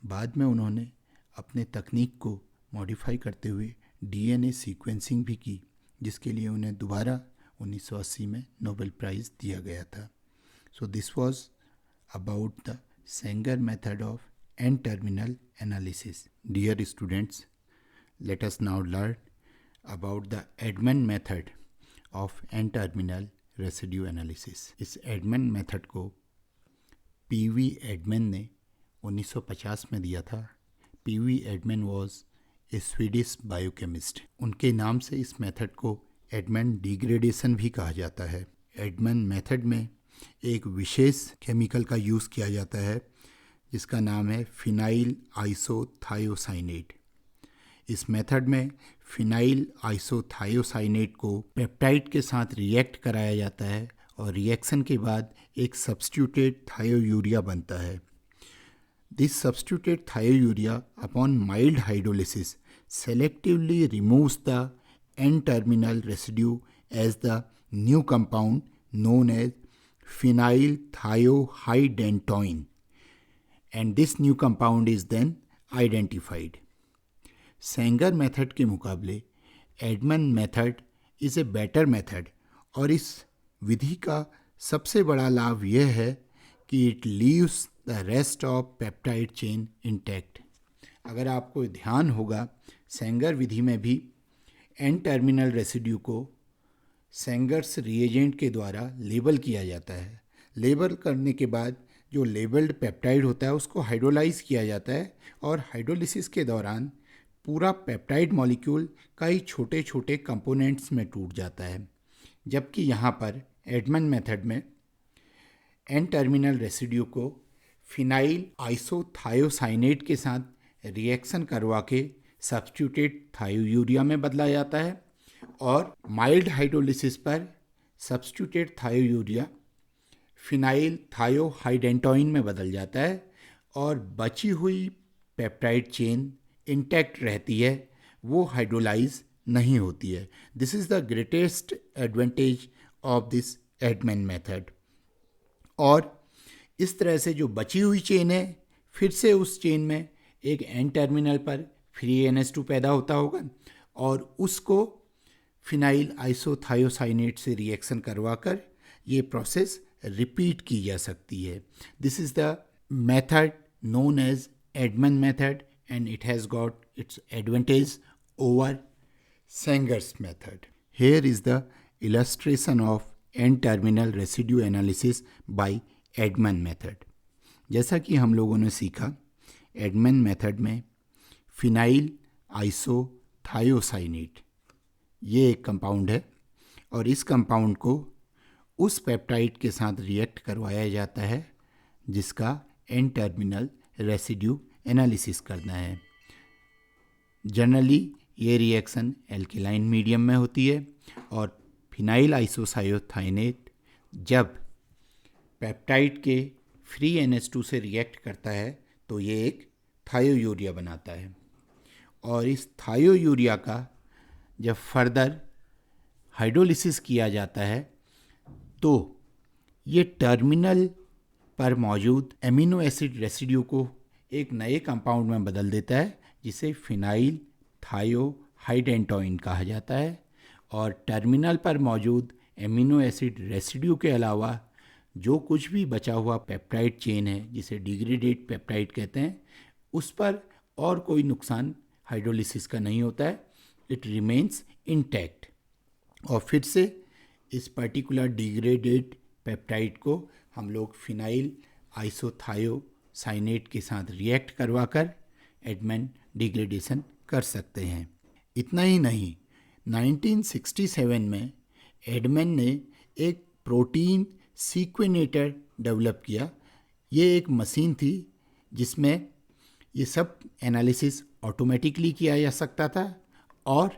बाद में उन्होंने अपने तकनीक को मॉडिफाई करते हुए डीएनए सीक्वेंसिंग भी की, जिसके लिए उन्हें दोबारा 1980 में नोबेल प्राइज़ दिया गया था। So this was about the Sanger method of N-terminal analysis. Dear students, let us now learn about the Edman method of N-terminal residue analysis. इस Edman method को P.V. Edman ने 1950 में दिया था। P.V. Edman was a Swedish biochemist. उनके नाम से इस मेथड को Edman degradation भी कहा जाता है। Edman मेथड में एक विशेष केमिकल का यूज़ किया जाता है जिसका नाम है फिनाइल आइसोथायोसाइनेट। इस मेथड में फिनाइल आइसोथायोसाइनेट को पेप्टाइड के साथ रिएक्ट कराया जाता है, और रिएक्शन के बाद एक सब्स्टिट्यूटेड थायोयूरिया बनता है। This substituted thiourea upon mild hydrolysis selectively removes the N terminal residue as the new compound known as phenyl thiohydantoin, and this new compound is then identified. Sanger method के मुकाबले Edman method is a better method, और इस विधि का सबसे बड़ा लाभ यह है कि it leaves the rest of peptide chain intact. अगर आपको ध्यान होगा, सेंगर विधि में भी एन टर्मिनल रेसिड्यू को सेंगर्स रिएजेंट के द्वारा लेबल किया जाता है। लेबल करने के बाद जो लेबल्ड पेप्टाइड होता है उसको हाइड्रोलाइज किया जाता है, और हाइड्रोलिसिस के दौरान पूरा पेप्टाइड मॉलिक्यूल कई छोटे छोटे कंपोनेंट्स में टूट जाता है। जबकि यहाँ पर एडमन मेथड में एन टर्मिनल रेसिड्यू को फिनाइल आइसोथायोसाइनेट के साथ रिएक्शन करवा के सब्स्टिट्यूटेड थायोयूरिया में बदला जाता है, और माइल्ड हाइड्रोलिसिस पर सब्स्टिट्यूटेड थायोयूरिया फिनाइल थायोहाइडेंटोइन में बदल जाता है, और बची हुई पेप्टाइड चेन इंटैक्ट रहती है, वो हाइड्रोलाइज नहीं होती है। This is the greatest advantage of this Edmund method. और इस तरह से जो बची हुई चेन है, फिर से उस चेन में एक एन टर्मिनल पर फ्री NH2 पैदा होता होगा, और उसको फिनाइल आइसोथायोसाइनेट से रिएक्शन करवा कर ये प्रोसेस रिपीट की जा सकती है। This is the method known as Edman method, and it has got its advantage over Sanger's method. Here is the illustration of N-terminal residue analysis by Edman method. जैसा कि हम लोगों ने सीखा, एडमन मेथड में फिनाइल आइसोथायोसाइनेट ये एक compound है और इस कंपाउंड को उस पेप्टाइड के साथ रिएक्ट करवाया जाता है जिसका एन टर्मिनल रेसिड्यू एनालिसिस करना है। जनरली ये रिएक्शन एल्केलाइन मीडियम में होती है और फिनाइल आइसोसायोथाइनेट जब पेप्टाइड के फ्री NH2 से रिएक्ट करता है तो ये एक थायोयूरिया बनाता है और इस थायोयूरिया का जब फर्दर हाइड्रोलिसिस किया जाता है तो ये टर्मिनल पर मौजूद एमिनो एसिड रेसिड्यू को एक नए कंपाउंड में बदल देता है जिसे फिनाइल थायोहाइडेंटोइन कहा जाता है और टर्मिनल पर मौजूद एमिनो एसिड रेसिड्यू के अलावा जो कुछ भी बचा हुआ पेप्टाइड चेन है जिसे डिग्रेडेड पेप्टाइड कहते हैं उस पर और कोई नुकसान हाइड्रोलिसिस का नहीं होता है, इट रिमेन्स इंटैक्ट। और फिर से इस पर्टिकुलर डिग्रेडेड पेप्टाइड को हम लोग फिनाइल आइसोथायोसाइनेट के साथ रिएक्ट करवाकर एडमन डिग्रेडेशन कर सकते हैं। इतना ही नहीं, 1967 में एडमन ने एक प्रोटीन सीक्वेनेटर डेवलप किया। ये एक मशीन थी जिसमें ये सब एनालिसिस ऑटोमेटिकली किया जा सकता था और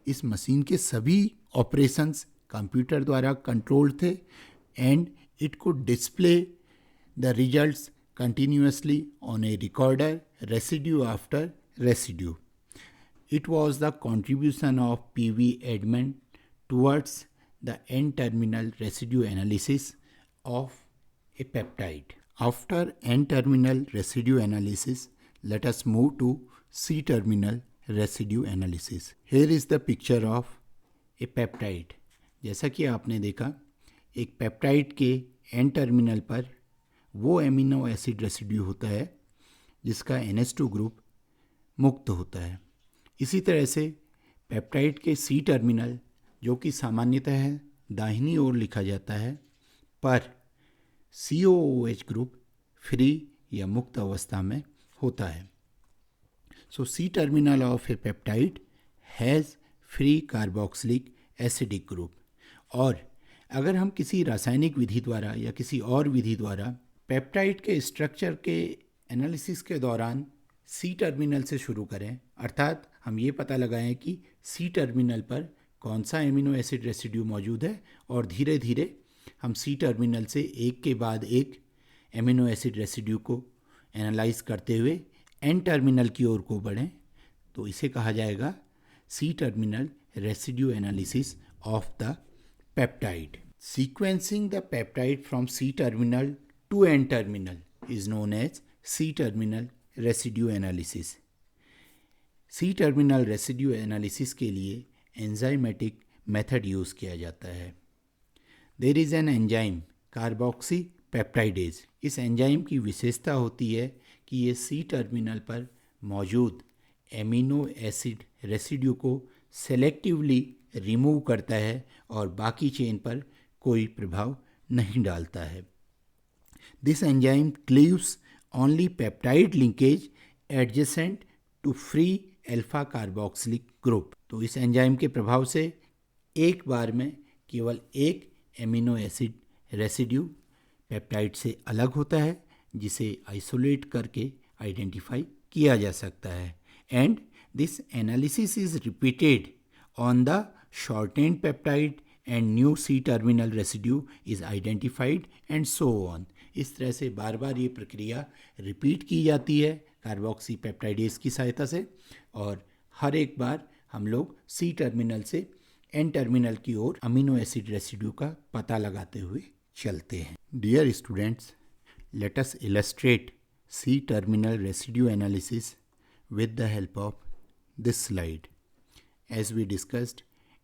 इस मशीन के सभी ऑपरेशंस कंप्यूटर द्वारा कंट्रोल्ड थे and it could display the results continuously on A recorder residue after residue. It was the contribution of P.V. Edman towards the N-terminal residue analysis of a peptide. After N-terminal residue analysis, let us move to C-terminal residue analysis. Here is the picture of a peptide. जैसा कि आपने देखा, एक peptide के N-terminal पर वो amino acid residue होता है जिसका NH2 ग्रुप मुक्त होता है। इसी तरह से पेप्टाइड के सी टर्मिनल जो कि सामान्यतः दाहिनी ओर लिखा जाता है पर COOH ग्रुप फ्री या मुक्त अवस्था में होता है। So C terminal of a peptide has free carboxylic acidic group. और अगर हम किसी रासायनिक विधि द्वारा या किसी और विधि द्वारा पेप्टाइड के स्ट्रक्चर के एनालिसिस के दौरान सी टर्मिनल से शुरू करें, अर्थात हम ये पता लगाएं कि सी टर्मिनल पर कौन सा एमिनो एसिड रेसिड्यू मौजूद है और धीरे धीरे हम सी टर्मिनल से एक के बाद एक एमिनो एसिड रेसिड्यू को एनालाइज करते हुए एन टर्मिनल की ओर को बढ़ें, तो इसे कहा जाएगा C terminal residue analysis of the peptide. Sequencing the peptide from C terminal to N terminal is known as C terminal residue analysis. C terminal residue analysis के लिए एंजाइमेटिक मेथड यूज़ किया जाता है. There is an enzyme carboxypeptidase. इस enzyme की विशेषता होती है कि ये सी टर्मिनल पर मौजूद एमिनो एसिड रेसिड्यू को सेलेक्टिवली रिमूव करता है और बाकी चेन पर कोई प्रभाव नहीं डालता है. This enzyme cleaves only peptide linkage adjacent to free alpha carboxylic group. तो इस एंजाइम के प्रभाव से एक बार में केवल एक एमिनो एसिड रेसिड्यू पेप्टाइड से अलग होता है जिसे आइसोलेट करके आइडेंटिफाई किया जा सकता है. And this analysis is repeated on the shortened peptide and new C terminal residue is identified and so on. इस तरह से बार बार ये प्रक्रिया रिपीट की जाती है कार्बोक्सी पेप्टाइडेज की सहायता से और हर एक बार हम लोग सी टर्मिनल से एन टर्मिनल की ओर अमीनो एसिड रेसिड्यू का पता लगाते हुए चलते हैं. Dear students, let us illustrate C terminal residue analysis with the help of this slide. As we discussed,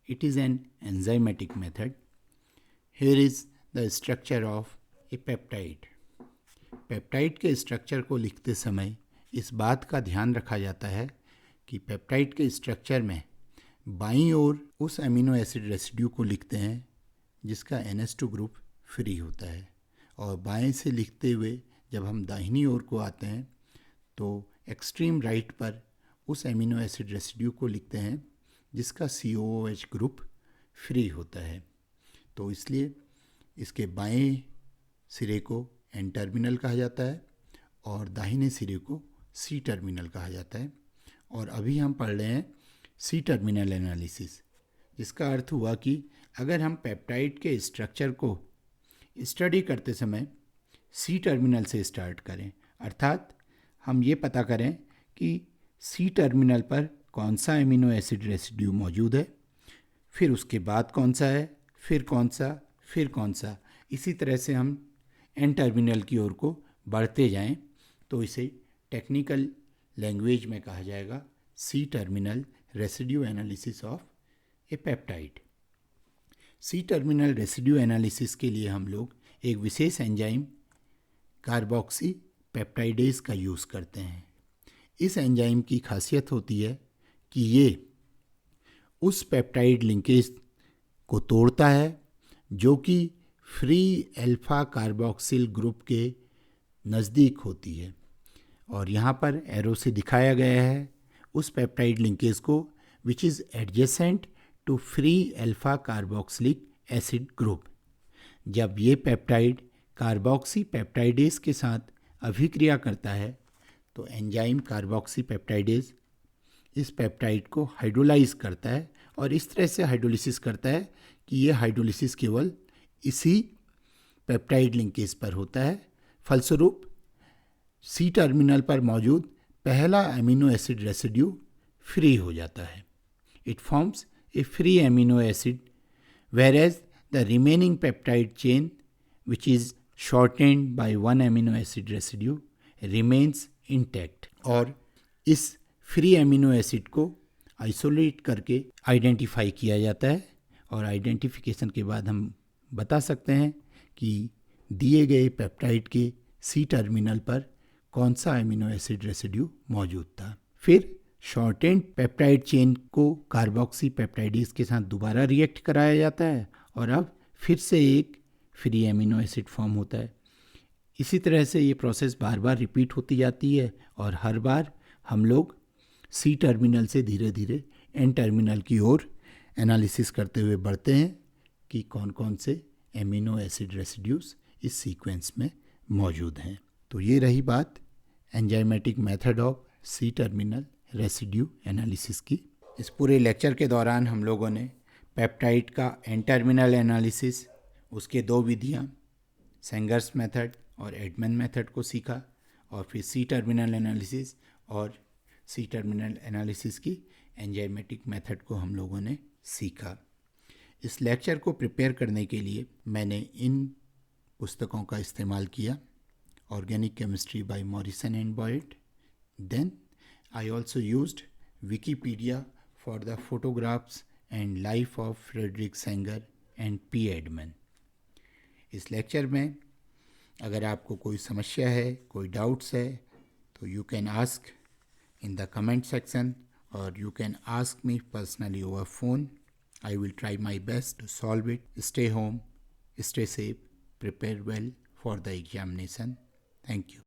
it is an enzymatic method. Here is the structure of a peptide. Peptide के structure को लिखते समय इस बात का ध्यान रखा जाता है कि पेप्टाइड के स्ट्रक्चर में बाईं ओर उस अमीनो एसिड रेसिड्यू को लिखते हैं जिसका NH2 ग्रुप फ्री होता है, और बाएं से लिखते हुए जब हम दाहिनी ओर को आते हैं तो एक्सट्रीम राइट पर उस अमीनो एसिड रेसिड्यू को लिखते हैं जिसका COOH ग्रुप फ्री होता है। तो इसलिए इसके बाएं सिरे को N टर्मिनल कहा जाता है और दाहिने सिरे को C टर्मिनल कहा जाता है। और अभी हम पढ़ रहे हैं C टर्मिनल एनालिसिस, जिसका अर्थ हुआ कि अगर हम पेप्टाइड के स्ट्रक्चर को स्टडी करते समय C टर्मिनल से स्टार्ट करें, अर्थात हम ये पता करें कि C टर्मिनल पर कौन सा एमिनो एसिड रेसिड्यू मौजूद है, फिर उसके बाद कौन सा है, फिर कौन सा, फिर कौन सा, इसी तरह से हम N टर्मिनल की ओर को बढ़ते जाएं तो इसे टेक्निकल लैंग्वेज में कहा जाएगा C terminal residue analysis of a peptide. C terminal residue analysis के लिए हम लोग एक विशेष एंजाइम कार्बोक्सी पेप्टाइडेज का यूज़ करते हैं। इस एंजाइम की खासियत होती है कि ये उस पेप्टाइड लिंकेज को तोड़ता है जो कि फ्री अल्फा कार्बोक्सिल ग्रुप के नज़दीक होती है, और यहाँ पर एरो से दिखाया गया है उस पेप्टाइड लिंकेज को which is adjacent to free alpha carboxylic acid group. जब ये पेप्टाइड कार्बोक्सी पेप्टाइडेज के साथ अभिक्रिया करता है तो एंजाइम कार्बोक्सी पेप्टाइडेज इस पेप्टाइड को हाइड्रोलाइज करता है, और इस तरह से हाइड्रोलिसिस करता है कि ये हाइड्रोलिसिस केवल इसी पेप्टाइड लिंकेज पर होता है। फलस्वरूप C टर्मिनल पर मौजूद पहला अमीनो एसिड रेसिड्यू फ्री हो जाता है। It forms a free amino acid whereas the remaining peptide chain, which is shortened by one amino acid residue, remains intact। और इस फ्री अमीनो एसिड को आइसोलेट करके आइडेंटिफाई किया जाता है, और आइडेंटिफिकेशन के बाद हम बता सकते हैं कि दिए गए पेप्टाइड के C टर्मिनल पर कौन सा अमीनो एसिड रेसिड्यू मौजूद था। फिर शॉर्टेंड पेप्टाइड चेन को कार्बोक्सी पेप्टाइडेज के साथ दोबारा रिएक्ट कराया जाता है, और अब फिर से एक फ्री अमीनो एसिड फॉर्म होता है। इसी तरह से ये प्रोसेस बार बार रिपीट होती जाती है, और हर बार हम लोग C टर्मिनल से धीरे धीरे N टर्मिनल की ओर एनालिसिस करते हुए बढ़ते हैं कि कौन कौन से एमिनो एसिड रेसिड्यूज इस सीक्वेंस में मौजूद हैं। तो ये रही बात enzymatic method of C terminal residue analysis की। इस पूरे लेक्चर के दौरान हम लोगों ने पेप्टाइड का N टर्मिनल एनालिसिस, उसके दो विधियाँ सेंगर्स मेथड और एडमन मेथड को सीखा, और फिर C टर्मिनल एनालिसिस और C टर्मिनल एनालिसिस की एंजाइमेटिक मेथड को हम लोगों ने सीखा। इस लेक्चर को प्रिपेयर करने के लिए मैंने इन पुस्तकों का इस्तेमाल किया: organic chemistry by Morrison and Boyd, then I also used Wikipedia for the photographs and life of Frederick Sanger and P. Edman. इस लेक्चर में अगर आपको कोई समस्या है, कोई डाउट्स है, तो you can ask in the comment section, or you can ask me personally over phone. I will try my best to solve it. Stay home, stay safe, prepare well for the examination. Thank you.